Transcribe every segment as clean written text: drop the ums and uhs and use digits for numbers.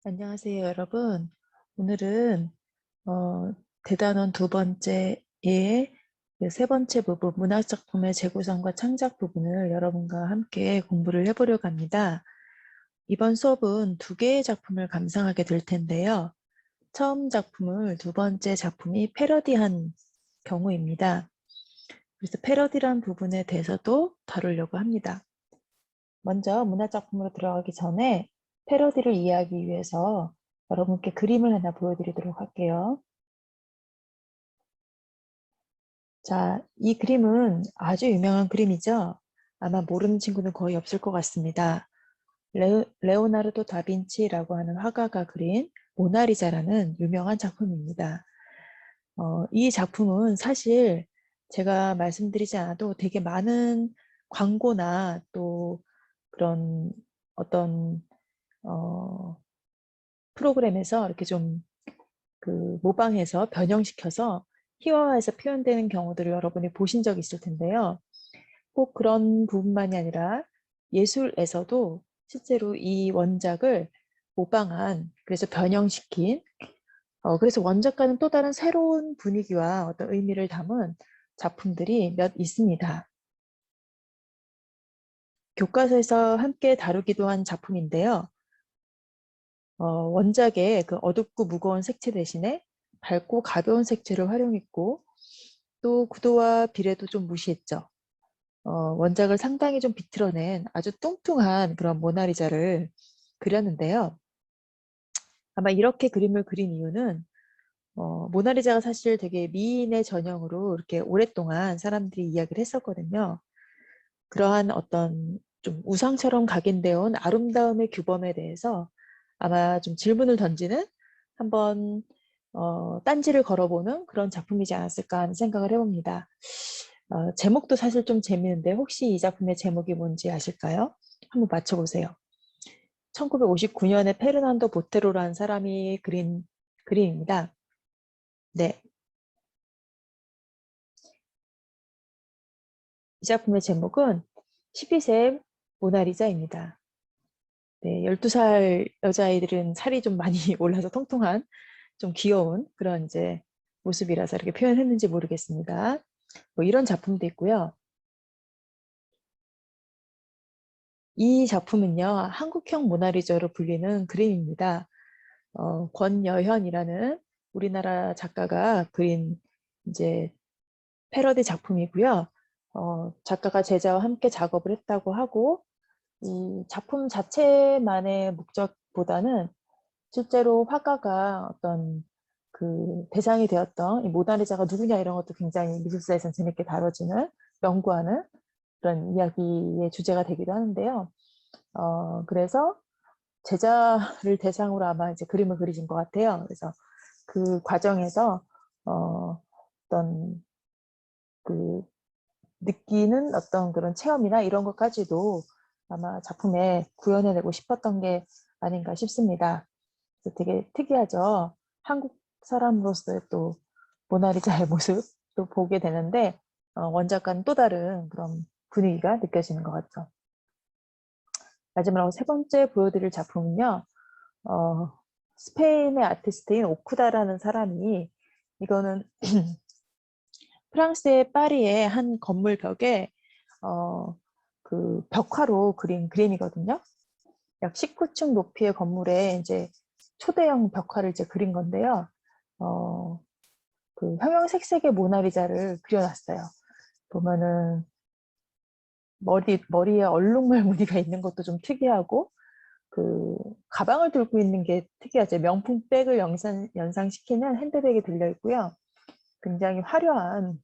안녕하세요, 여러분. 오늘은 대단원 두 번째의 그세 번째 부분, 문학작품의 재구성과 창작 부분을 여러분과 함께 공부를 해보려고 합니다. 이번 수업은 두 개의 작품을 감상하게 될 텐데요. 처음 작품을 두 번째 작품이 패러디한 경우입니다. 그래서 패러디란 부분에 대해서도 다루려고 합니다. 먼저 문학작품으로 들어가기 전에 패러디를 이해하기 위해서 여러분께 그림을 하나 보여드리도록 할게요. 자, 이 그림은 아주 유명한 그림이죠. 아마 모르는 친구는 거의 없을 것 같습니다. 레오나르도 다빈치라고 하는 화가가 그린 모나리자라는 유명한 작품입니다. 이 작품은 사실 제가 말씀드리지 않아도 되게 많은 광고나 또 그런 어떤 프로그램에서 이렇게 좀 모방해서 변형시켜서 희화화해서 표현되는 경우들을 여러분이 보신 적이 있을 텐데요. 꼭 그런 부분만이 아니라 예술에서도 실제로 이 원작을 모방한, 그래서 변형시킨, 그래서 원작과는 또 다른 새로운 분위기와 어떤 의미를 담은 작품들이 몇 있습니다. 교과서에서 함께 다루기도 한 작품인데요. 원작의 그 어둡고 무거운 색채 대신에 밝고 가벼운 색채를 활용했고 또 구도와 비례도 좀 무시했죠. 원작을 상당히 좀 비틀어낸 아주 뚱뚱한 그런 모나리자를 그렸는데요. 아마 이렇게 그림을 그린 이유는 모나리자가 사실 되게 미인의 전형으로 이렇게 오랫동안 사람들이 이야기를 했었거든요. 그러한 어떤 좀 우상처럼 각인되어 온 아름다움의 규범에 대해서 아마 좀 질문을 던지는 한번 딴지를 걸어보는 그런 작품이지 않았을까 하는 생각을 해봅니다. 제목도 사실 좀 재미있는데 혹시 이 작품의 제목이 뭔지 아실까요? 한번 맞춰보세요. 1959년에 페르난도 보테로라는 사람이 그린 그림입니다. 네, 이 작품의 제목은 12세 모나리자입니다. 네, 12살 여자아이들은 살이 좀 많이 올라서 통통한 좀 귀여운 그런 이제 모습이라서 이렇게 표현했는지 모르겠습니다. 뭐 이런 작품도 있고요. 이 작품은요, 한국형 모나리자로 불리는 그림입니다. 권여현이라는 우리나라 작가가 그린 이제 패러디 작품이고요. 작가가 제자와 함께 작업을 했다고 하고, 이 작품 자체만의 목적보다는 실제로 화가가 어떤 그 대상이 되었던 이 모나리자가 누구냐 이런 것도 굉장히 미술사에서 재밌게 다뤄지는 연구하는 그런 이야기의 주제가 되기도 하는데요. 그래서 제자를 대상으로 아마 이제 그림을 그리신 것 같아요. 그래서 그 과정에서 어떤 그 느끼는 어떤 그런 체험이나 이런 것까지도 아마 작품에 구현해내고 싶었던 게 아닌가 싶습니다. 그래서 되게 특이하죠. 한국 사람으로서의 또 모나리자의 모습도 보게 되는데 원작과는 또 다른 그런 분위기가 느껴지는 것 같죠. 마지막으로 세 번째 보여드릴 작품은요. 어, 스페인의 아티스트인 오쿠다라는 사람이 이거는 프랑스의 파리의 한 건물 벽에 그 벽화로 그린 그림이거든요. 약 19층 높이의 건물에 이제 초대형 벽화를 이제 그린 건데요. 어, 그 형형색색의 모나리자를 그려놨어요. 보면은 머리에 얼룩말 무늬가 있는 것도 좀 특이하고 그 가방을 들고 있는 게 특이하죠. 명품 백을 연상시키는 핸드백이 들려 있고요. 굉장히 화려한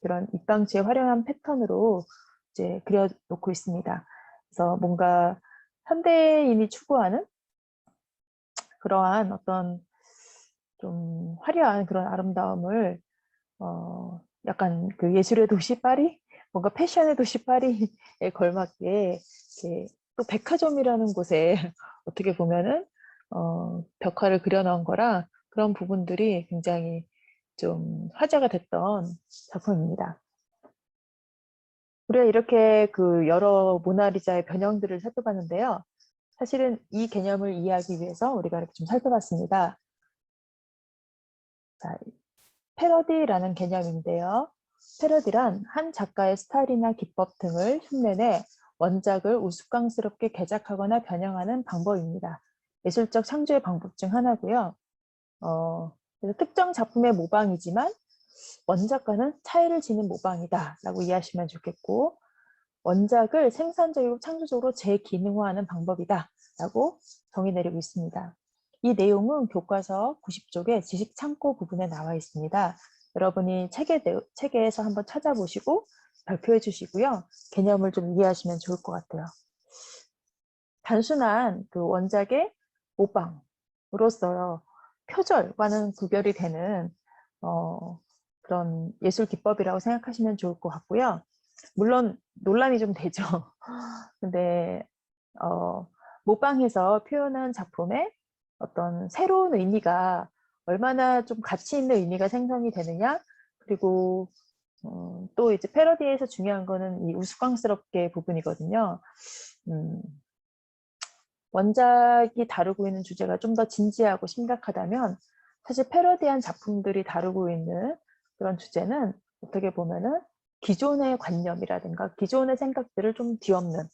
그런 입방지의 화려한 패턴으로 이제 그려놓고 있습니다. 그래서 뭔가 현대인이 추구하는 그러한 어떤 좀 화려한 그런 아름다움을 약간 그 예술의 도시 파리, 뭔가 패션의 도시 파리에 걸맞게 이렇게 또 백화점이라는 곳에 어떻게 보면은 벽화를 그려놓은 거라 그런 부분들이 굉장히 좀 화제가 됐던 작품입니다. 우리가 이렇게 그 여러 모나리자의 변형들을 살펴봤는데요. 사실은 이 개념을 이해하기 위해서 우리가 이렇게 좀 살펴봤습니다. 자, 패러디라는 개념인데요. 패러디란 한 작가의 스타일이나 기법 등을 흉내내 원작을 우스꽝스럽게 개작하거나 변형하는 방법입니다. 예술적 창조의 방법 중 하나고요. 그래서 특정 작품의 모방이지만 원작과는 차이를 지닌 모방이다 라고 이해하시면 좋겠고, 원작을 생산적이고 창조적으로 재기능화하는 방법이다 라고 정의 내리고 있습니다. 이 내용은 교과서 90쪽의 지식창고 부분에 나와 있습니다. 여러분이 책에서 한번 찾아보시고 발표해 주시고요. 개념을 좀 이해하시면 좋을 것 같아요. 단순한 그 원작의 모방으로서 표절과는 구별이 되는 그런 예술 기법이라고 생각하시면 좋을 것 같고요. 물론 논란이 좀 되죠. 근데 모방해서 표현한 작품에 어떤 새로운 의미가 얼마나 좀 가치 있는 의미가 생성이 되느냐, 그리고 또 이제 패러디에서 중요한 거는 이 우스꽝스럽게 부분이거든요. 원작이 다루고 있는 주제가 좀 더 진지하고 심각하다면 사실 패러디한 작품들이 다루고 있는 그런 주제는 어떻게 보면은 기존의 관념이라든가 기존의 생각들을 좀 뒤엎는,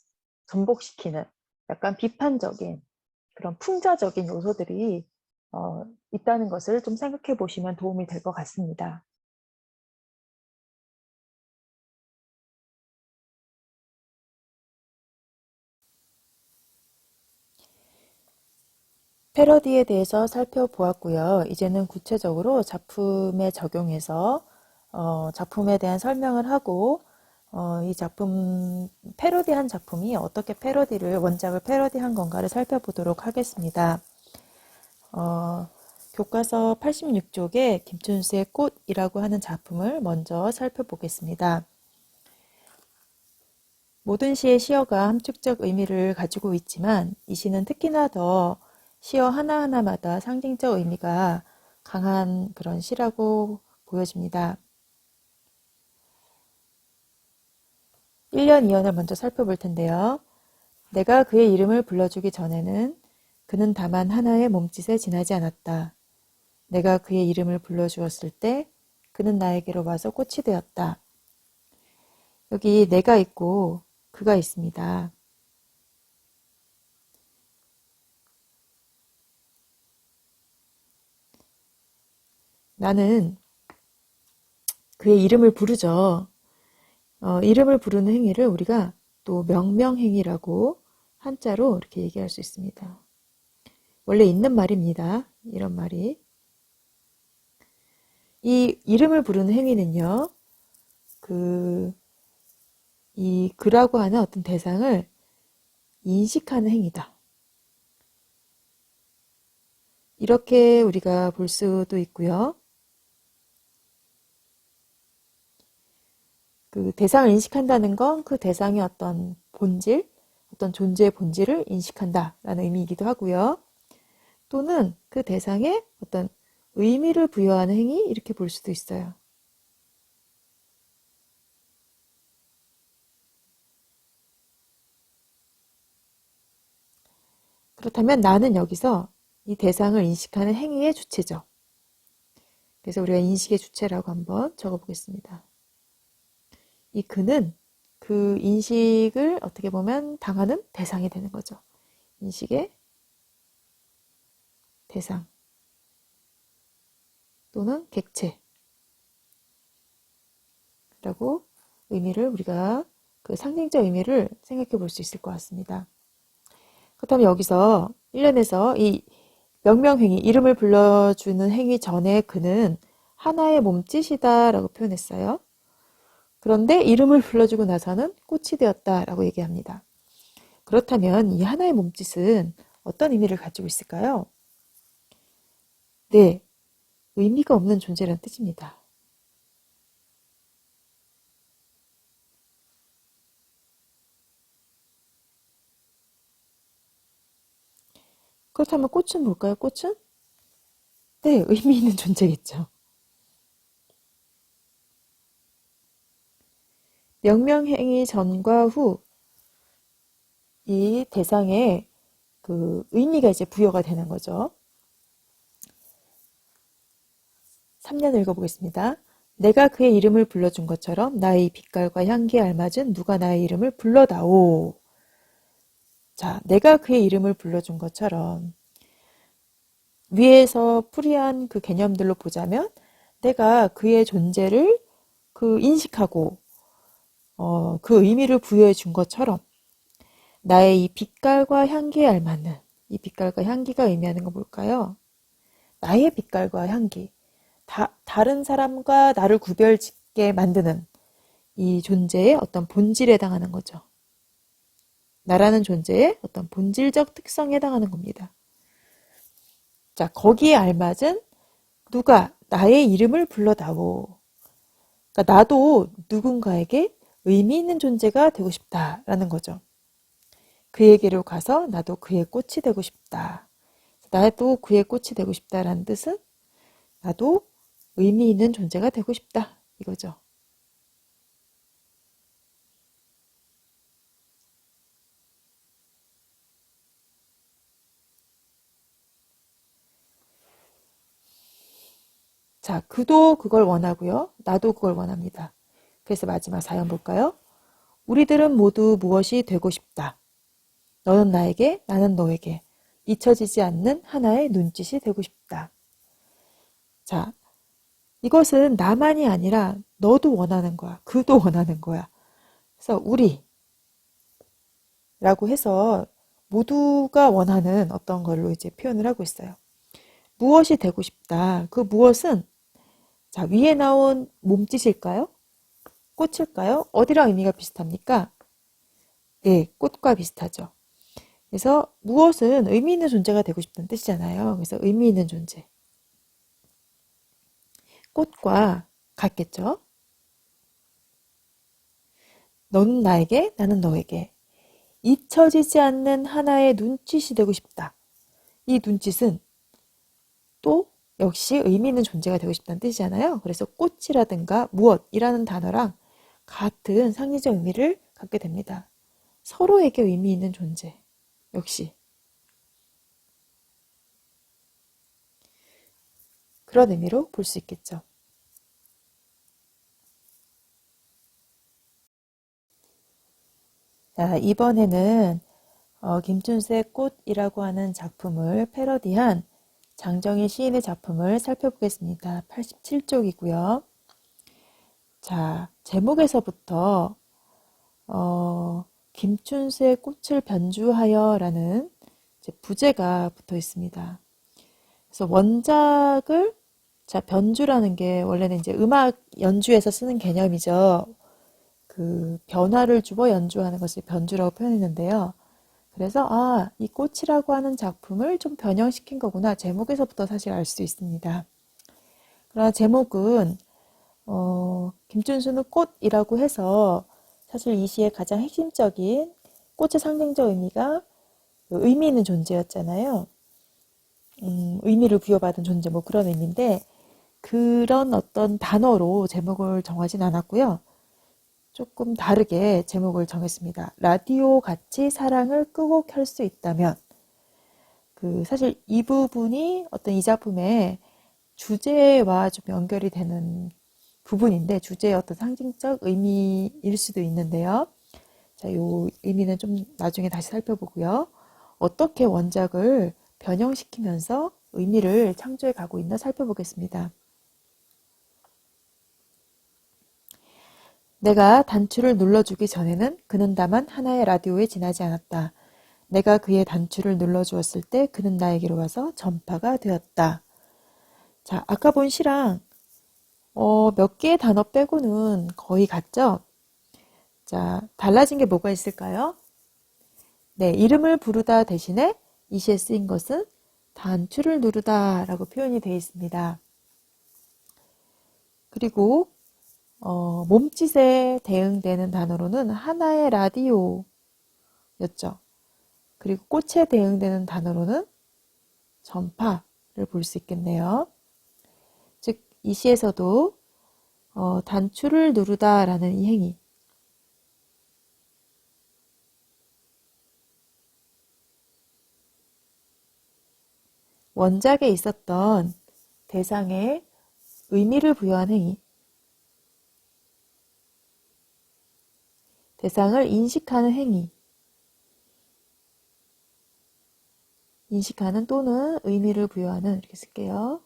전복시키는 약간 비판적인 그런 풍자적인 요소들이 있다는 것을 좀 생각해 보시면 도움이 될 것 같습니다. 패러디에 대해서 살펴보았고요. 이제는 구체적으로 작품에 적용해서 작품에 대한 설명을 하고 이 작품, 패러디한 작품이 어떻게 원작을 패러디한 건가를 살펴보도록 하겠습니다. 교과서 86쪽에 김춘수의 꽃이라고 하는 작품을 먼저 살펴보겠습니다. 모든 시의 시어가 함축적 의미를 가지고 있지만 이 시는 특히나 더 시어 하나하나마다 상징적 의미가 강한 그런 시라고 보여집니다. 1년 2연을 먼저 살펴볼 텐데요. 내가 그의 이름을 불러주기 전에는 그는 다만 하나의 몸짓에 지나지 않았다. 내가 그의 이름을 불러주었을 때 그는 나에게로 와서 꽃이 되었다. 여기 내가 있고 그가 있습니다. 나는 그의 이름을 부르죠. 이름을 부르는 행위를 우리가 또 명명행위라고 한자로 이렇게 얘기할 수 있습니다. 원래 있는 말입니다. 이런 말이. 이 이름을 부르는 행위는요, 이 그라고 하는 어떤 대상을 인식하는 행위다. 이렇게 우리가 볼 수도 있고요. 그 대상을 인식한다는 건 그 대상의 어떤 본질, 어떤 존재의 본질을 인식한다라는 의미이기도 하고요. 또는 그 대상에 어떤 의미를 부여하는 행위 이렇게 볼 수도 있어요. 그렇다면 나는 여기서 이 대상을 인식하는 행위의 주체죠. 그래서 우리가 인식의 주체라고 한번 적어보겠습니다. 이 그는 그 인식을 어떻게 보면 당하는 대상이 되는 거죠. 인식의 대상 또는 객체라고 의미를 우리가 그 상징적 의미를 생각해 볼 수 있을 것 같습니다. 그렇다면 여기서 1년에서 이 명명행위, 이름을 불러주는 행위 전에 그는 하나의 몸짓이다 라고 표현했어요. 그런데 이름을 불러주고 나서는 꽃이 되었다 라고 얘기합니다. 그렇다면 이 하나의 몸짓은 어떤 의미를 가지고 있을까요? 네, 의미가 없는 존재라는 뜻입니다. 그렇다면 꽃은 뭘까요? 꽃은? 네, 의미 있는 존재겠죠. 명명행위 전과 후 이 대상의 그 의미가 이제 부여가 되는 거죠. 3년 읽어보겠습니다. 내가 그의 이름을 불러준 것처럼 나의 빛깔과 향기에 알맞은 누가 나의 이름을 불러다오. 자, 내가 그의 이름을 불러준 것처럼 위에서 풀이한 그 개념들로 보자면 내가 그의 존재를 그 인식하고 그 의미를 부여해 준 것처럼 나의 이 빛깔과 향기에 알맞는 이 빛깔과 향기가 의미하는 건 뭘까요? 나의 빛깔과 향기. 다른 사람과 나를 구별짓게 만드는 이 존재의 어떤 본질에 해당하는 거죠. 나라는 존재의 어떤 본질적 특성에 해당하는 겁니다. 자, 거기에 알맞은 누가 나의 이름을 불러다오. 그러니까 나도 누군가에게 의미 있는 존재가 되고 싶다라는 거죠. 그에게로 가서 나도 그의 꽃이 되고 싶다. 나도 그의 꽃이 되고 싶다라는 뜻은 나도 의미 있는 존재가 되고 싶다. 이거죠. 자, 그도 그걸 원하고요. 나도 그걸 원합니다. 그래서 마지막 사연 볼까요? 우리들은 모두 무엇이 되고 싶다. 너는 나에게, 나는 너에게 잊혀지지 않는 하나의 눈짓이 되고 싶다. 자, 이것은 나만이 아니라 너도 원하는 거야. 그도 원하는 거야. 그래서 우리라고 해서 모두가 원하는 어떤 걸로 이제 표현을 하고 있어요. 무엇이 되고 싶다. 그 무엇은 자, 위에 나온 몸짓일까요? 꽃일까요? 어디랑 의미가 비슷합니까? 네, 꽃과 비슷하죠. 그래서 무엇은 의미 있는 존재가 되고 싶다는 뜻이잖아요. 그래서 의미 있는 존재. 꽃과 같겠죠? 너는 나에게, 나는 너에게 잊혀지지 않는 하나의 눈짓이 되고 싶다. 이 눈짓은 또 역시 의미 있는 존재가 되고 싶다는 뜻이잖아요. 그래서 꽃이라든가 무엇이라는 단어랑 같은 상징적 의미를 갖게 됩니다. 서로에게 의미 있는 존재. 역시 그런 의미로 볼 수 있겠죠. 자, 이번에는 김춘수의 꽃이라고 하는 작품을 패러디한 장정희 시인의 작품을 살펴보겠습니다. 87쪽이고요. 자, 제목에서부터 김춘수의 꽃을 변주하여라는 부제가 붙어 있습니다. 그래서 원작을 자, 변주라는 게 원래는 이제 음악 연주에서 쓰는 개념이죠. 그 변화를 주어 연주하는 것을 변주라고 표현했는데요. 그래서 이 꽃이라고 하는 작품을 좀 변형시킨 거구나. 제목에서부터 사실 알 수 있습니다. 그러나 제목은 김준수는 꽃이라고 해서 사실 이 시의 가장 핵심적인 꽃의 상징적 의미가 의미 있는 존재였잖아요. 의미를 부여받은 존재 뭐 그런 의미인데 그런 어떤 단어로 제목을 정하진 않았고요. 조금 다르게 제목을 정했습니다. 라디오 같이 사랑을 끄고 켤 수 있다면 그 사실 이 부분이 어떤 이 작품의 주제와 좀 연결이 되는 부분인데 주제의 어떤 상징적 의미일 수도 있는데요. 자, 요 의미는 좀 나중에 다시 살펴보고요. 어떻게 원작을 변형시키면서 의미를 창조해 가고 있나 살펴보겠습니다. 내가 단추를 눌러주기 전에는 그는 다만 하나의 라디오에 지나지 않았다. 내가 그의 단추를 눌러주었을 때 그는 나에게로 와서 전파가 되었다. 자, 아까 본 시랑 몇 개의 단어 빼고는 거의 같죠? 자, 달라진 게 뭐가 있을까요? 네, 이름을 부르다 대신에 이 시에 쓰인 것은 단추를 누르다 라고 표현이 되어 있습니다. 그리고 몸짓에 대응되는 단어로는 하나의 라디오였죠. 그리고 꽃에 대응되는 단어로는 전파를 볼 수 있겠네요. 즉, 이 시에서도 단추를 누르다라는 이 행위, 원작에 있었던 대상에 의미를 부여한 행위, 대상을 인식하는 행위, 인식하는 또는 의미를 부여하는 이렇게 쓸게요.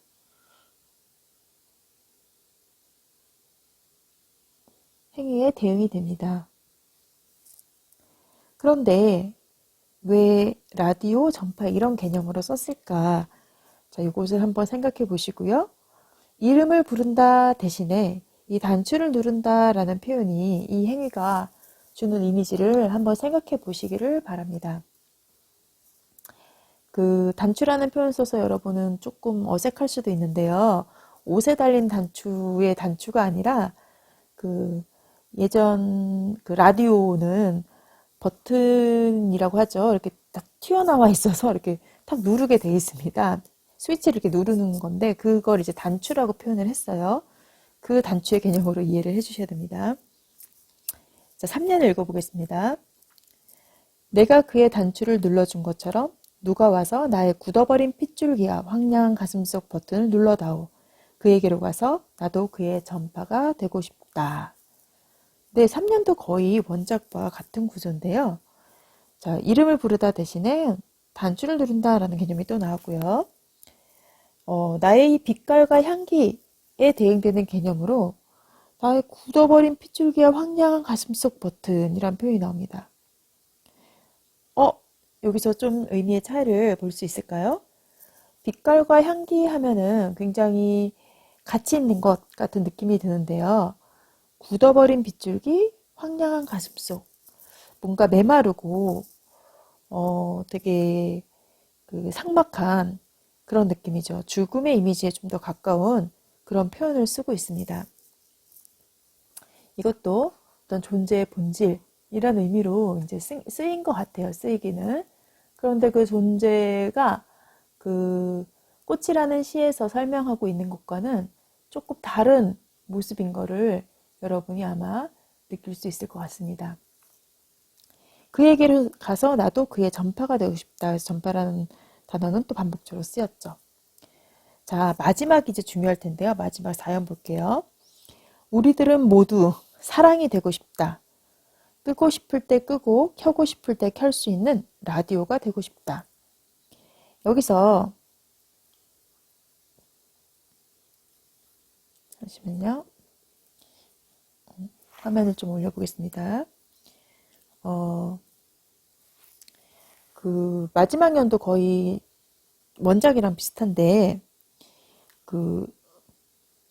행위에 대응이 됩니다. 그런데 왜 라디오, 전파 이런 개념으로 썼을까? 자, 이것을 한번 생각해 보시고요. 이름을 부른다 대신에 이 단추를 누른다 라는 표현이 이 행위가 주는 이미지를 한번 생각해 보시기를 바랍니다. 그 단추라는 표현 써서 여러분은 조금 어색할 수도 있는데요. 옷에 달린 단추의 단추가 아니라 그 예전 그 라디오는 버튼이라고 하죠. 이렇게 딱 튀어나와 있어서 이렇게 탁 누르게 돼 있습니다. 스위치를 이렇게 누르는 건데 그걸 이제 단추라고 표현을 했어요. 그 단추의 개념으로 이해를 해주셔야 됩니다. 자, 3년을 읽어보겠습니다. 내가 그의 단추를 눌러준 것처럼 누가 와서 나의 굳어버린 핏줄기와 황량한 가슴속 버튼을 눌러다오. 그에게로 가서 나도 그의 전파가 되고 싶다. 네, 3년도 거의 원작과 같은 구조인데요. 자, 이름을 부르다 대신에 단추를 누른다 라는 개념이 또 나왔고요. 나의 이 빛깔과 향기에 대응되는 개념으로 나의 굳어버린 핏줄기와 황량한 가슴속 버튼이란 표현이 나옵니다. 여기서 좀 의미의 차이를 볼 수 있을까요? 빛깔과 향기 하면은 굉장히 가치 있는 것 같은 느낌이 드는데요. 굳어버린 빗줄기, 황량한 가슴속. 뭔가 메마르고, 되게 그 삭막한 그런 느낌이죠. 죽음의 이미지에 좀 더 가까운 그런 표현을 쓰고 있습니다. 이것도 어떤 존재의 본질이라는 의미로 이제 쓰인 것 같아요. 쓰이기는. 그런데 그 존재가 그 꽃이라는 시에서 설명하고 있는 것과는 조금 다른 모습인 거를 여러분이 아마 느낄 수 있을 것 같습니다. 그에게로 가서 나도 그의 전파가 되고 싶다. 그래서 전파라는 단어는 또 반복적으로 쓰였죠. 자, 마지막이 이제 중요할 텐데요. 마지막 사연 볼게요. 우리들은 모두 사랑이 되고 싶다. 끄고 싶을 때 끄고 켜고 싶을 때 켤 수 있는 라디오가 되고 싶다. 여기서 잠시만요. 화면을 좀 올려보겠습니다. 그 마지막 연도 거의 원작이랑 비슷한데 그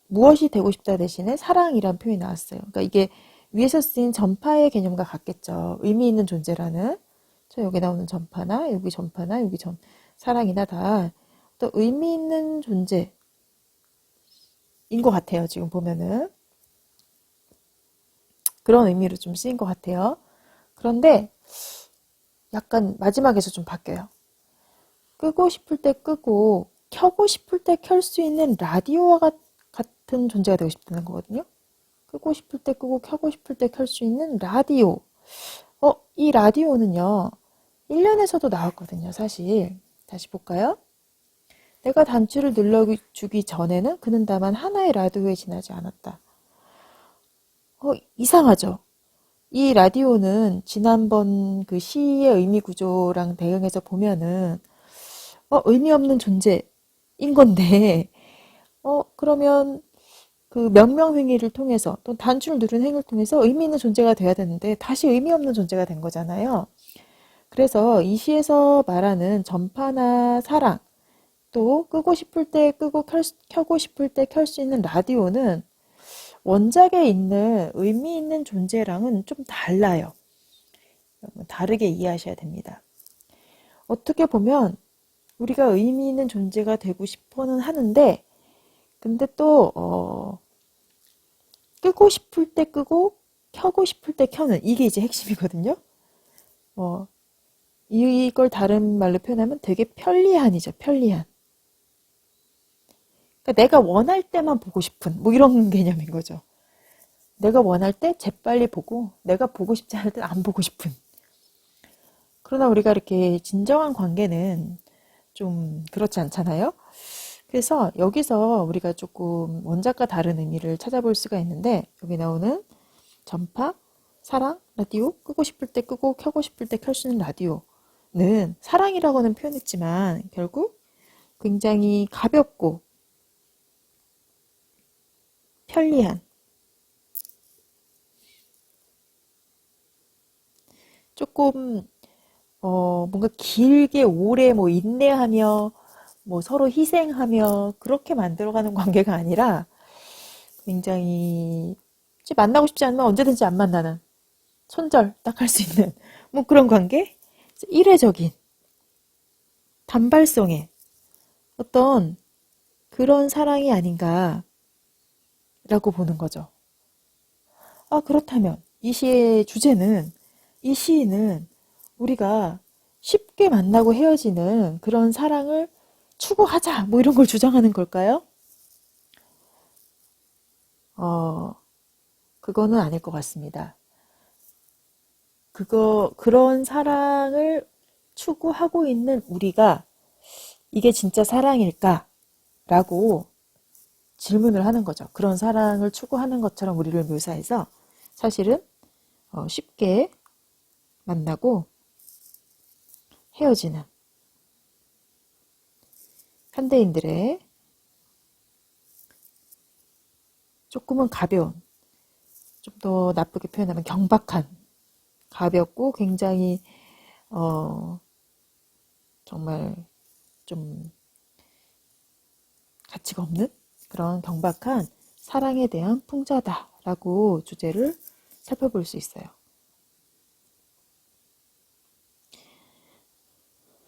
무엇이 되고 싶다 대신에 사랑이란 표현이 나왔어요. 그러니까 이게 위에서 쓰인 전파의 개념과 같겠죠. 의미 있는 존재라는. 저 여기 나오는 전파나 여기 전파나 여기 사랑이나 다 또 의미 있는 존재인 것 같아요. 지금 보면은 그런 의미로 좀 쓰인 것 같아요. 그런데 약간 마지막에서 좀 바뀌어요. 끄고 싶을 때 끄고 켜고 싶을 때 켤 수 있는 라디오와 같은 존재가 되고 싶다는 거거든요. 끄고 싶을 때 끄고 켜고 싶을 때 켤 수 있는 라디오. 이 라디오는요. 1년에서도 나왔거든요. 사실. 다시 볼까요? 내가 단추를 눌러주기 전에는 그는 다만 하나의 라디오에 지나지 않았다. 이상하죠? 이 라디오는 지난번 그 시의 의미 구조랑 대응해서 보면은 의미 없는 존재인 건데 그러면 그 명명행위를 통해서 또 단추를 누른 행위를 통해서 의미 있는 존재가 돼야 되는데 다시 의미 없는 존재가 된 거잖아요. 그래서 이 시에서 말하는 전파나 사랑 또 끄고 싶을 때 끄고 켜고 싶을 때 켤 수 있는 라디오는 원작에 있는 의미 있는 존재랑은 좀 달라요. 다르게 이해하셔야 됩니다. 어떻게 보면 우리가 의미 있는 존재가 되고 싶어는 하는데 근데 또 끄고 싶을 때 끄고 켜고 싶을 때 켜는 이게 이제 핵심이거든요. 이걸 다른 말로 표현하면 되게 편리한이죠. 편리한. 그러니까 내가 원할 때만 보고 싶은 뭐 이런 개념인 거죠. 내가 원할 때 재빨리 보고 내가 보고 싶지 않을 때 안 보고 싶은. 그러나 우리가 이렇게 진정한 관계는 좀 그렇지 않잖아요. 그래서 여기서 우리가 조금 원작과 다른 의미를 찾아볼 수가 있는데, 여기 나오는 전파, 사랑, 라디오, 끄고 싶을 때 끄고 켜고 싶을 때 켤 수 있는 라디오는 사랑이라고는 표현했지만 결국 굉장히 가볍고 편리한, 조금 뭔가 길게 오래 뭐 인내하며 뭐 서로 희생하며 그렇게 만들어가는 관계가 아니라 굉장히 만나고 싶지 않으면 언제든지 안 만나는, 손절 딱 할 수 있는 뭐 그런 관계? 일회적인 단발성의 어떤 그런 사랑이 아닌가라고 보는 거죠. 아, 그렇다면 이 시의 주제는, 이 시인은 우리가 쉽게 만나고 헤어지는 그런 사랑을 추구하자 뭐 이런 걸 주장하는 걸까요? 그거는 아닐 것 같습니다. 그런 사랑을 추구하고 있는 우리가 이게 진짜 사랑일까? 라고 질문을 하는 거죠. 그런 사랑을 추구하는 것처럼 우리를 묘사해서 사실은 쉽게 만나고 헤어지는 현대인들의 조금은 가벼운, 좀 더 나쁘게 표현하면 경박한, 가볍고 굉장히 정말 좀 가치가 없는 그런 경박한 사랑에 대한 풍자다라고 주제를 살펴볼 수 있어요.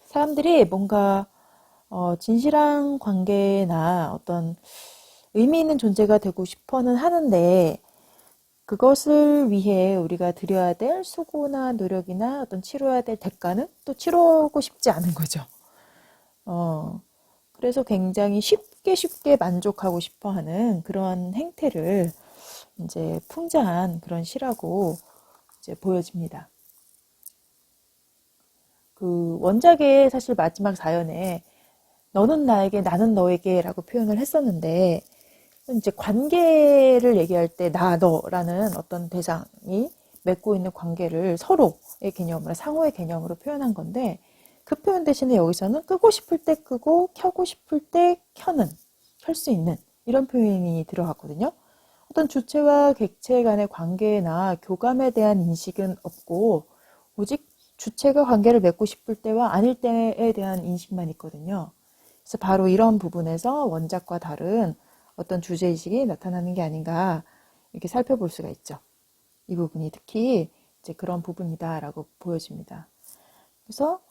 사람들이 뭔가 진실한 관계나 어떤 의미 있는 존재가 되고 싶어는 하는데, 그것을 위해 우리가 들여야 될 수고나 노력이나 어떤 치러야 될 대가는 또 치르고 싶지 않은 거죠. 그래서 굉장히 쉽게 만족하고 싶어 하는 그러한 행태를 이제 풍자한 그런 시라고 이제 보여집니다. 그 원작의 사실 마지막 사연에 너는 나에게 나는 너에게라고 표현을 했었는데, 이제 관계를 얘기할 때 나, 너라는 어떤 대상이 맺고 있는 관계를 서로의 개념으로, 상호의 개념으로 표현한 건데, 그 표현 대신에 여기서는 끄고 싶을 때 끄고 켜고 싶을 때 켤 수 있는 이런 표현이 들어갔거든요. 어떤 주체와 객체 간의 관계나 교감에 대한 인식은 없고, 오직 주체가 관계를 맺고 싶을 때와 아닐 때에 대한 인식만 있거든요. 그래서 바로 이런 부분에서 원작과 다른 어떤 주제의식이 나타나는 게 아닌가 이렇게 살펴볼 수가 있죠. 이 부분이 특히 이제 그런 부분이다라고 보여집니다. 그래서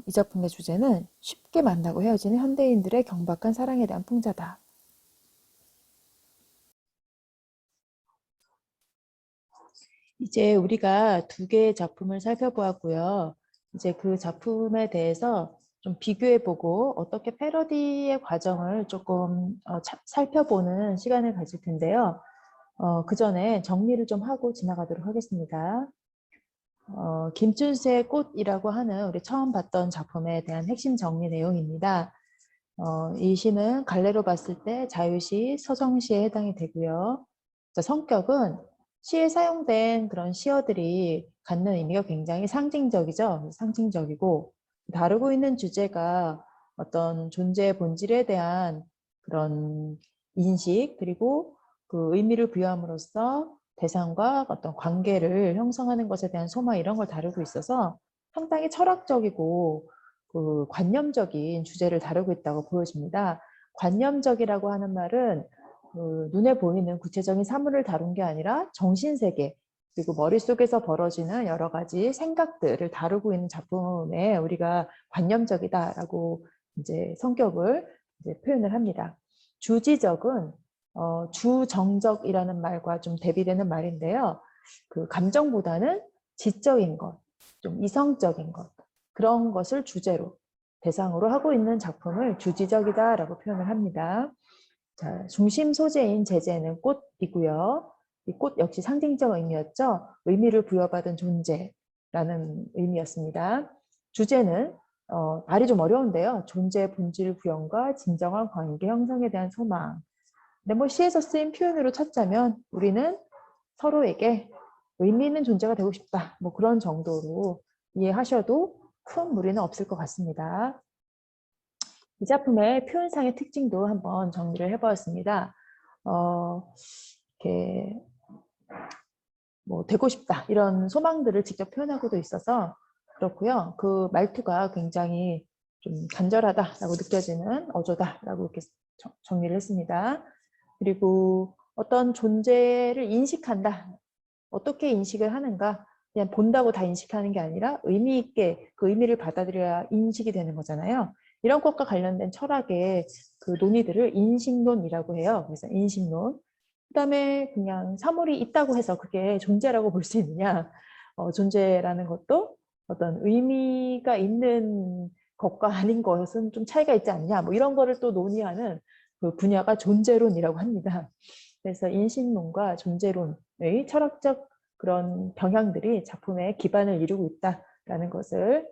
이 작품의 주제는 쉽게 만나고 헤어지는 현대인들의 경박한 사랑에 대한 풍자다. 이제 우리가 두 개의 작품을 살펴보았고요. 이제 그 작품에 대해서 좀 비교해보고 어떻게 패러디의 과정을 조금 살펴보는 시간을 가질 텐데요. 그 전에 정리를 좀 하고 지나가도록 하겠습니다. 김춘수의 꽃이라고 하는 우리 처음 봤던 작품에 대한 핵심 정리 내용입니다. 이 시는 갈래로 봤을 때 자유시, 서정시에 해당이 되고요. 성격은 시에 사용된 그런 시어들이 갖는 의미가 굉장히 상징적이죠. 상징적이고 다루고 있는 주제가 어떤 존재의 본질에 대한 그런 인식, 그리고 그 의미를 부여함으로써 대상과 어떤 관계를 형성하는 것에 대한 소망, 이런 걸 다루고 있어서 상당히 철학적이고 그 관념적인 주제를 다루고 있다고 보여집니다. 관념적이라고 하는 말은 그 눈에 보이는 구체적인 사물을 다룬 게 아니라 정신세계, 그리고 머릿속에서 벌어지는 여러 가지 생각들을 다루고 있는 작품에 우리가 관념적이다라고 이제 성격을 이제 표현을 합니다. 주지적은 주정적이라는 말과 좀 대비되는 말인데요. 그 감정보다는 지적인 것, 좀 이성적인 것, 그런 것을 주제로, 대상으로 하고 있는 작품을 주지적이다라고 표현을 합니다. 자, 중심 소재인 제재는 꽃이고요. 이 꽃 역시 상징적 의미였죠. 의미를 부여받은 존재라는 의미였습니다. 주제는 말이 좀 어려운데요. 존재의 본질 구현과 진정한 관계 형성에 대한 소망. 근데 뭐 시에서 쓰인 표현으로 찾자면 우리는 서로에게 의미 있는 존재가 되고 싶다. 뭐 그런 정도로 이해하셔도 큰 무리는 없을 것 같습니다. 이 작품의 표현상의 특징도 한번 정리를 해보았습니다. 이렇게 뭐 되고 싶다 이런 소망들을 직접 표현하고도 있어서 그렇고요. 그 말투가 굉장히 좀 간절하다라고 느껴지는 어조다라고 이렇게 정리를 했습니다. 그리고 어떤 존재를 인식한다. 어떻게 인식을 하는가? 그냥 본다고 다 인식하는 게 아니라 의미 있게 그 의미를 받아들여야 인식이 되는 거잖아요. 이런 것과 관련된 철학의 그 논의들을 인식론이라고 해요. 그래서 인식론. 그다음에 그냥 사물이 있다고 해서 그게 존재라고 볼 수 있느냐? 존재라는 것도 어떤 의미가 있는 것과 아닌 것은 좀 차이가 있지 않냐? 뭐 이런 거를 또 논의하는 그 분야가 존재론이라고 합니다. 그래서 인식론과 존재론의 철학적 그런 경향들이 작품의 기반을 이루고 있다라는 것을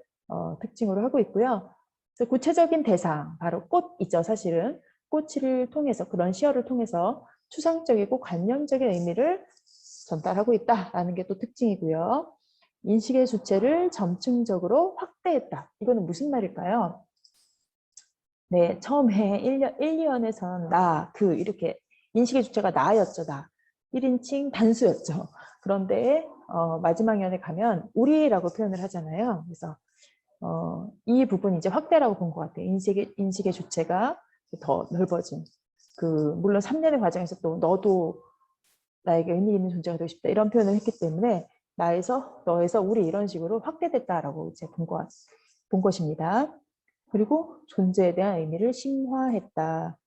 특징으로 하고 있고요. 그래서 구체적인 대상, 바로 꽃이죠, 사실은. 꽃을 통해서, 그런 시어를 통해서 추상적이고 관념적인 의미를 전달하고 있다라는 게 또 특징이고요. 인식의 주체를 점층적으로 확대했다. 이거는 무슨 말일까요? 네, 처음에 1년, 1, 2년에서는 나, 그 이렇게 인식의 주체가 나였죠, 나. 1인칭 단수였죠. 그런데 마지막 년에 가면 우리라고 표현을 하잖아요. 그래서 이 부분이 이제 확대라고 본 것 같아요. 인식의 주체가 더 넓어진. 물론 3년의 과정에서 또 너도 나에게 의미 있는 존재가 되고 싶다. 이런 표현을 했기 때문에 나에서, 너에서, 우리 이런 식으로 확대됐다라고 이제 본 것입니다. 그리고 존재에 대한 의미를 심화했다.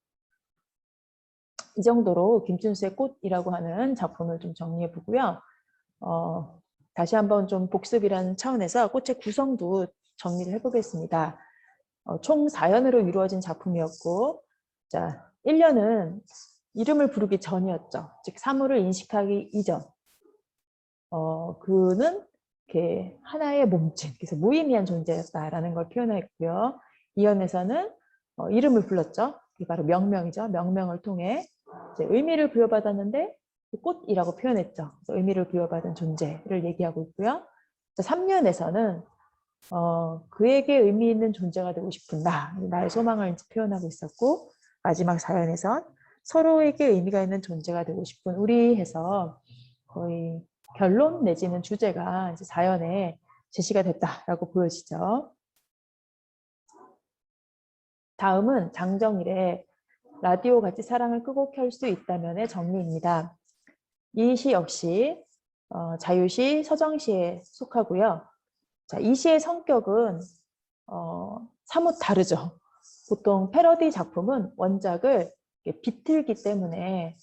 이 정도로 김춘수의 꽃이라고 하는 작품을 좀 정리해 보고요. 다시 한번 좀 복습이라는 차원에서 꽃의 구성도 정리를 해보겠습니다. 총 4연으로 이루어진 작품이었고, 자, 1년은 이름을 부르기 전이었죠. 즉, 사물을 인식하기 이전. 그는 이렇게 하나의 몸짓, 그래서 무의미한 존재였다라는 걸 표현했고요. 2연에서는 이름을 불렀죠. 그게 바로 명명이죠. 명명을 통해 이제 의미를 부여받았는데 꽃이라고 표현했죠. 그래서 의미를 부여받은 존재를 얘기하고 있고요. 3년에서는 그에게 의미 있는 존재가 되고 싶은 나의 소망을 표현하고 있었고, 마지막 4연에선 서로에게 의미가 있는 존재가 되고 싶은 우리 해서 거의 결론 내지는 주제가 이제 4연에 제시가 됐다라고 보여지죠. 다음은 장정일의 라디오 같이 사랑을 끄고 켤 수 있다면의 정리입니다. 이 시 역시 자유시, 서정시에 속하고요. 자, 이 시의 성격은 사뭇 다르죠. 보통 패러디 작품은 원작을 비틀기 때문에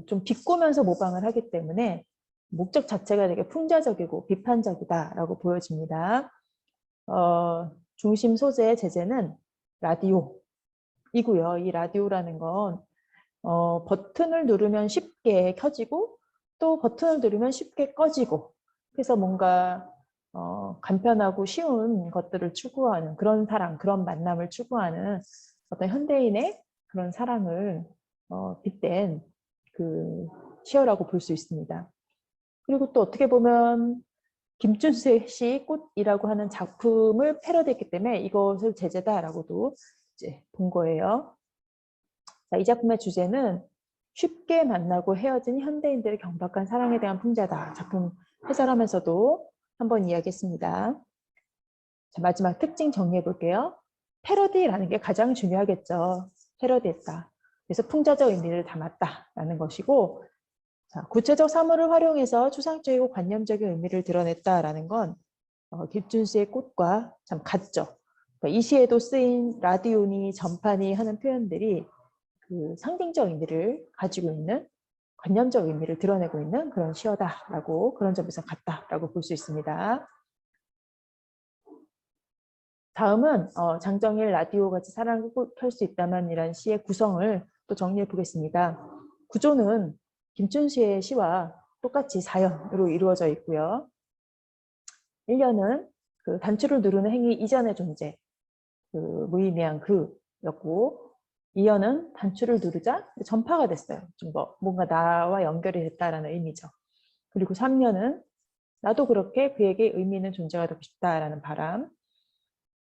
좀 비꼬면서 모방을 하기 때문에 목적 자체가 되게 풍자적이고 비판적이다라고 보여집니다. 중심 소재의 제재는 라디오이고요. 이 라디오라는 건 버튼을 누르면 쉽게 켜지고 또 버튼을 누르면 쉽게 꺼지고, 그래서 뭔가 간편하고 쉬운 것들을 추구하는 그런 사랑, 그런 만남을 추구하는 어떤 현대인의 그런 사랑을 빗댄 그 시어라고 볼 수 있습니다. 그리고 또 어떻게 보면 김준수의 시 꽃이라고 하는 작품을 패러디했기 때문에 이것을 제재다라고도 이제 본 거예요. 자, 이 작품의 주제는 쉽게 만나고 헤어진 현대인들의 경박한 사랑에 대한 풍자다. 작품 해설하면서도 한번 이야기했습니다. 자, 마지막 특징 정리해 볼게요. 패러디라는 게 가장 중요하겠죠. 패러디했다. 그래서 풍자적 의미를 담았다라는 것이고, 자, 구체적 사물을 활용해서 추상적이고 관념적인 의미를 드러냈다라는 건 김준수의 꽃과 참 같죠. 그러니까 이 시에도 쓰인 라디오니 전파니 하는 표현들이 그 상징적 의미를 가지고 있는, 관념적 의미를 드러내고 있는 그런 시어다라고, 그런 점에서 같다라고 볼 수 있습니다. 다음은 장정일 라디오 같이 사랑을 켤 수 있다면 이란 시의 구성을 또 정리해 보겠습니다. 구조는 김춘수의 시와 똑같이 4연으로 이루어져 있고요. 1년은 그 단추를 누르는 행위 이전의 존재, 그 무의미한 그였고, 2년은 단추를 누르자 전파가 됐어요. 좀 뭔가 나와 연결이 됐다라는 의미죠. 그리고 3년은 나도 그렇게 그에게 의미 있는 존재가 되고 싶다라는 바람.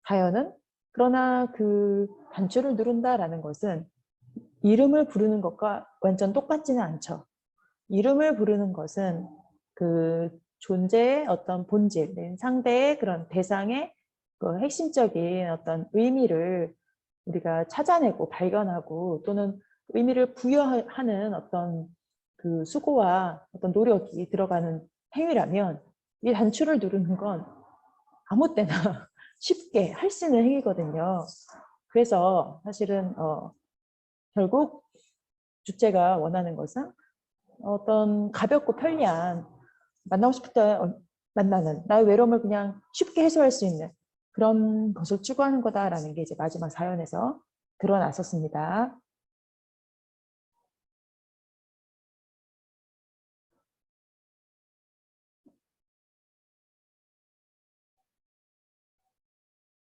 4년은 그러나 그 단추를 누른다라는 것은 이름을 부르는 것과 완전 똑같지는 않죠. 이름을 부르는 것은 그 존재의 어떤 본질, 상대의 그런 대상의 그 핵심적인 어떤 의미를 우리가 찾아내고 발견하고 또는 의미를 부여하는 어떤 그 수고와 어떤 노력이 들어가는 행위라면 이 단추를 누르는 건 아무 때나 쉽게 할 수 있는 행위거든요. 그래서 사실은 결국 주체가 원하는 것은 어떤 가볍고 편리한 만나고 싶을 때 만나는 나의 외로움을 그냥 쉽게 해소할 수 있는 그런 것을 추구하는 거다라는 게 이제 마지막 사연에서 드러났었습니다.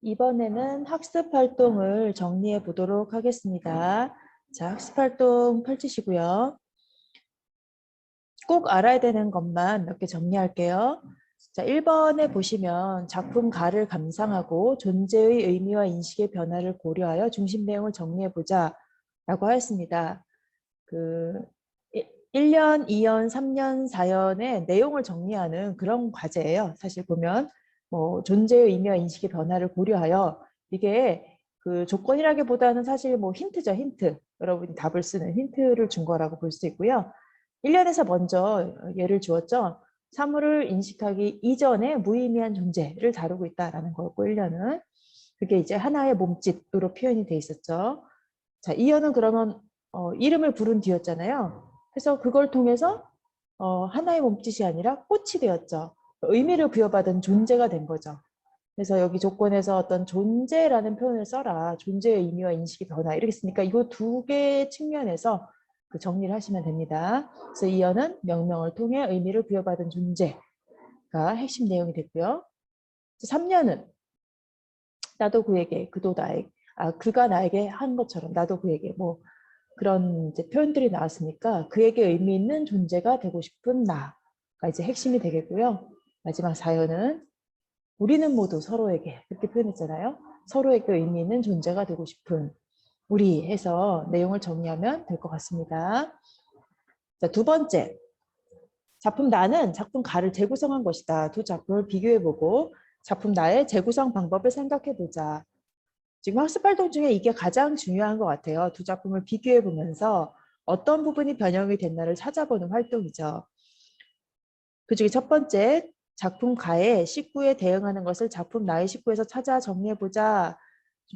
이번에는 학습 활동을 정리해 보도록 하겠습니다. 자, 학습 활동 펼치시고요. 꼭 알아야 되는 것만 몇 개 정리할게요. 자, 1번에 보시면 작품 가를 감상하고 존재의 의미와 인식의 변화를 고려하여 중심 내용을 정리해보자 라고 하였습니다. 그 1년, 2년, 3년, 4년의 내용을 정리하는 그런 과제예요. 사실 보면 뭐 존재의 의미와 인식의 변화를 고려하여 이게 그 조건이라기보다는 사실 뭐 힌트죠, 힌트. 여러분이 답을 쓰는 힌트를 준 거라고 볼 수 있고요. 1년에서 먼저 예를 주었죠. 사물을 인식하기 이전에 무의미한 존재를 다루고 있다라는 거였고 1년은 그게 이제 하나의 몸짓으로 표현이 돼 있었죠. 자, 2년은 그러면 이름을 부른 뒤였잖아요. 그래서 그걸 통해서 하나의 몸짓이 아니라 꽃이 되었죠. 의미를 부여받은 존재가 된 거죠. 그래서 여기 조건에서 어떤 존재라는 표현을 써라. 존재의 의미와 인식의 변화 이렇게 쓰니까 이거 두 개의 측면에서 그 정리를 하시면 됩니다. 그래서 이어는 명명을 통해 의미를 부여받은 존재가 핵심 내용이 됐고요. 3년은 나도 그에게, 그가 나에게 한 것처럼 나도 그에게 뭐 그런 이제 표현들이 나왔으니까 그에게 의미 있는 존재가 되고 싶은 나가 이제 핵심이 되겠고요. 마지막 4연은 우리는 모두 서로에게 이렇게 표현했잖아요. 서로에게 의미 있는 존재가 되고 싶은 우리 해서 내용을 정리하면 될 것 같습니다. 자, 두 번째. 작품 나는 작품 가를 재구성한 것이다. 두 작품을 비교해보고 작품 나의 재구성 방법을 생각해보자. 지금 학습 활동 중에 이게 가장 중요한 것 같아요. 두 작품을 비교해보면서 어떤 부분이 변형이 됐나를 찾아보는 활동이죠. 그중에 첫 번째, 작품 가의 식구에 대응하는 것을 작품 나의 식구에서 찾아 정리해보자.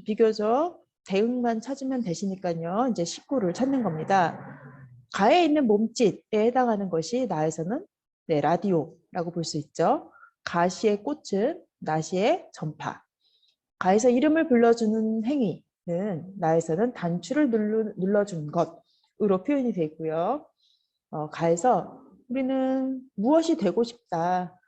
비교적 대응만 찾으면 되시니까요. 이제 식구를 찾는 겁니다. 가에 있는 몸짓에 해당하는 것이 나에서는 라디오라고 볼 수 있죠. 가시의 꽃은 나시의 전파. 가에서 이름을 불러주는 행위는 나에서는 단추를 눌러준 것으로 표현이 되어 있고요. 가에서 우리는 무엇이 되고 싶다.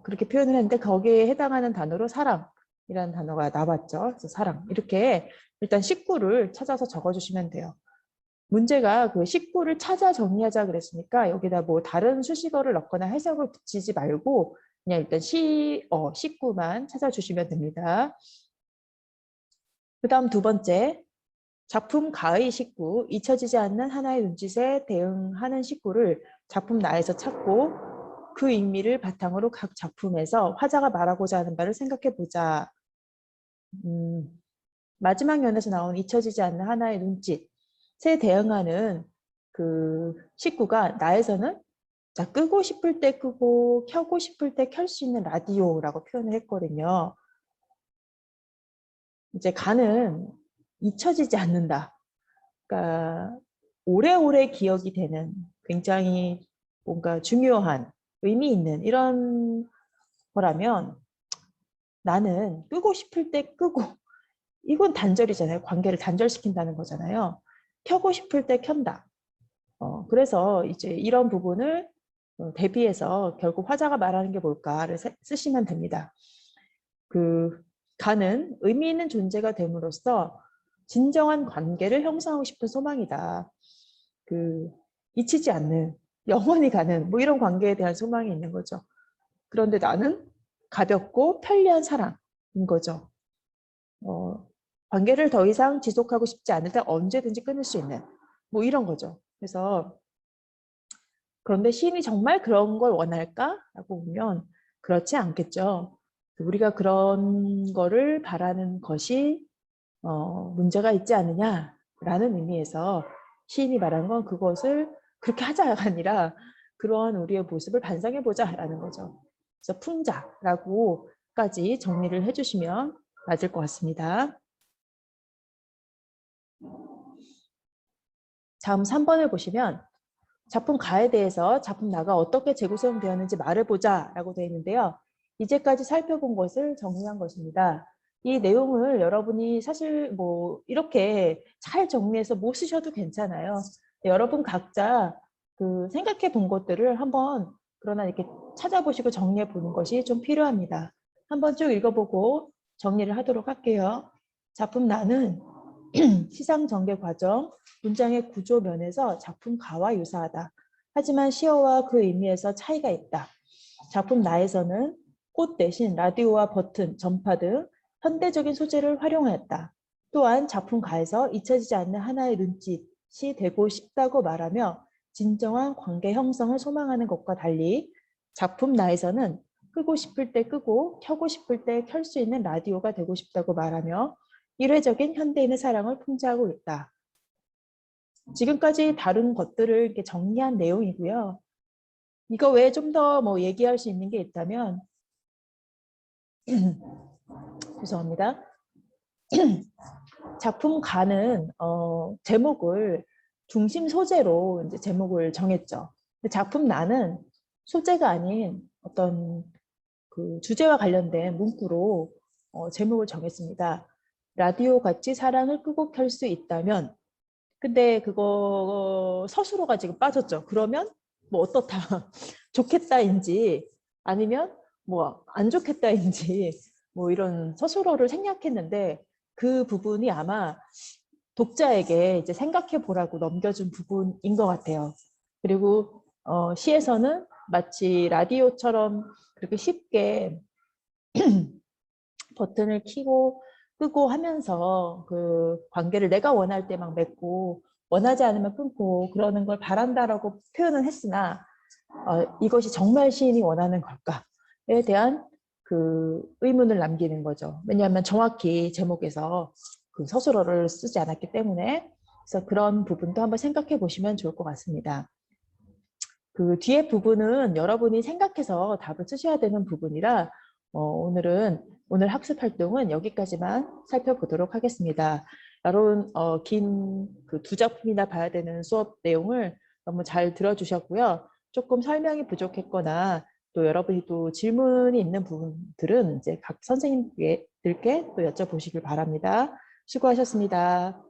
그렇게 표현을 했는데 거기에 해당하는 단어로 사랑이라는 단어가 나왔죠. 그래서 사랑. 이렇게 일단 식구를 찾아서 적어주시면 돼요. 문제가 그 식구를 찾아 정리하자 그랬으니까 여기다 뭐 다른 수식어를 넣거나 해석을 붙이지 말고 그냥 일단 식구만 찾아주시면 됩니다. 그 다음 두 번째, 작품 가의 식구, 잊혀지지 않는 하나의 눈짓에 대응하는 식구를 작품 나에서 찾고 그 의미를 바탕으로 각 작품에서 화자가 말하고자 하는 바를 생각해보자. 마지막 연에서 나온 잊혀지지 않는 하나의 눈짓에 대응하는 그 식구가 나에서는 자, 끄고 싶을 때 끄고 켜고 싶을 때 켤 수 있는 라디오라고 표현을 했거든요. 이제 가는 잊혀지지 않는다. 그러니까 오래오래 기억이 되는 굉장히 뭔가 중요한 의미 있는 이런 거라면 나는 끄고 싶을 때 끄고 이건 단절이잖아요. 관계를 단절시킨다는 거잖아요. 켜고 싶을 때 켠다. 그래서 이제 이런 부분을 대비해서 결국 화자가 말하는 게 뭘까를 쓰시면 됩니다. 그 가는 의미 있는 존재가 됨으로써 진정한 관계를 형성하고 싶은 소망이다. 그 잊히지 않는 영원히 가는 뭐 이런 관계에 대한 소망이 있는 거죠. 그런데 나는 가볍고 편리한 사랑인 거죠. 관계를 더 이상 지속하고 싶지 않을 때 언제든지 끊을 수 있는 뭐 이런 거죠. 그래서 그런데 시인이 정말 그런 걸 원할까라고 보면 그렇지 않겠죠. 우리가 그런 거를 바라는 것이 문제가 있지 않느냐라는 의미에서 시인이 말한 건 그것을 그렇게 하자가 아니라 그러한 우리의 모습을 반성해보자라는 거죠. 그래서 풍자라고까지 정리를 해주시면 맞을 것 같습니다. 다음 3번을 보시면 작품 가에 대해서 작품 나가 어떻게 재구성되었는지 말해보자 라고 되어 있는데요. 이제까지 살펴본 것을 정리한 것입니다. 이 내용을 여러분이 사실 뭐 이렇게 잘 정리해서 못 쓰셔도 괜찮아요. 여러분 각자 그 생각해 본 것들을 한번 그러나 이렇게 찾아보시고 정리해 보는 것이 좀 필요합니다. 한번 쭉 읽어보고 정리를 하도록 할게요. 작품 나는 시상 전개 과정, 문장의 구조 면에서 작품 가와 유사하다. 하지만 시어와 그 의미에서 차이가 있다. 작품 나에서는 꽃 대신 라디오와 버튼, 전파 등 현대적인 소재를 활용하였다. 또한 작품 가에서 잊혀지지 않는 하나의 눈짓이 되고 싶다고 말하며 진정한 관계 형성을 소망하는 것과 달리 작품 나에서는 끄고 싶을 때 끄고 켜고 싶을 때 켤 수 있는 라디오가 되고 싶다고 말하며 일회적인 현대인의 사랑을 풍자하고 있다. 지금까지 다룬 것들을 이렇게 정리한 내용이고요. 이거 외에 좀 더 뭐 얘기할 수 있는 게 있다면 죄송합니다. 작품 가는 제목을 중심 소재로 이제 제목을 정했죠. 근데 작품 나는 소재가 아닌 어떤 그 주제와 관련된 문구로 제목을 정했습니다. 라디오 같이 사랑을 끄고 켤 수 있다면 근데 그거 서술어가 지금 빠졌죠. 그러면 뭐 어떻다 좋겠다인지 아니면 뭐 안 좋겠다인지 뭐 이런 서술어를 생략했는데 그 부분이 아마 독자에게 이제 생각해 보라고 넘겨준 부분인 것 같아요. 그리고 시에서는 마치 라디오처럼 그렇게 쉽게 버튼을 켜고 끄고 하면서 그 관계를 내가 원할 때 막 맺고 원하지 않으면 끊고 그러는 걸 바란다라고 표현은 했으나 이것이 정말 시인이 원하는 걸까에 대한 그 의문을 남기는 거죠. 왜냐하면 정확히 제목에서 그 서술어를 쓰지 않았기 때문에 그래서 그런 부분도 한번 생각해 보시면 좋을 것 같습니다. 그 뒤에 부분은 여러분이 생각해서 답을 쓰셔야 되는 부분이라 오늘 학습 활동은 여기까지만 살펴보도록 하겠습니다. 여러분 긴 그 두 작품이나 봐야 되는 수업 내용을 너무 잘 들어주셨고요. 조금 설명이 부족했거나 또 여러분이 또 질문이 있는 부분들은 이제 각 선생님들께 또 여쭤보시길 바랍니다. 수고하셨습니다.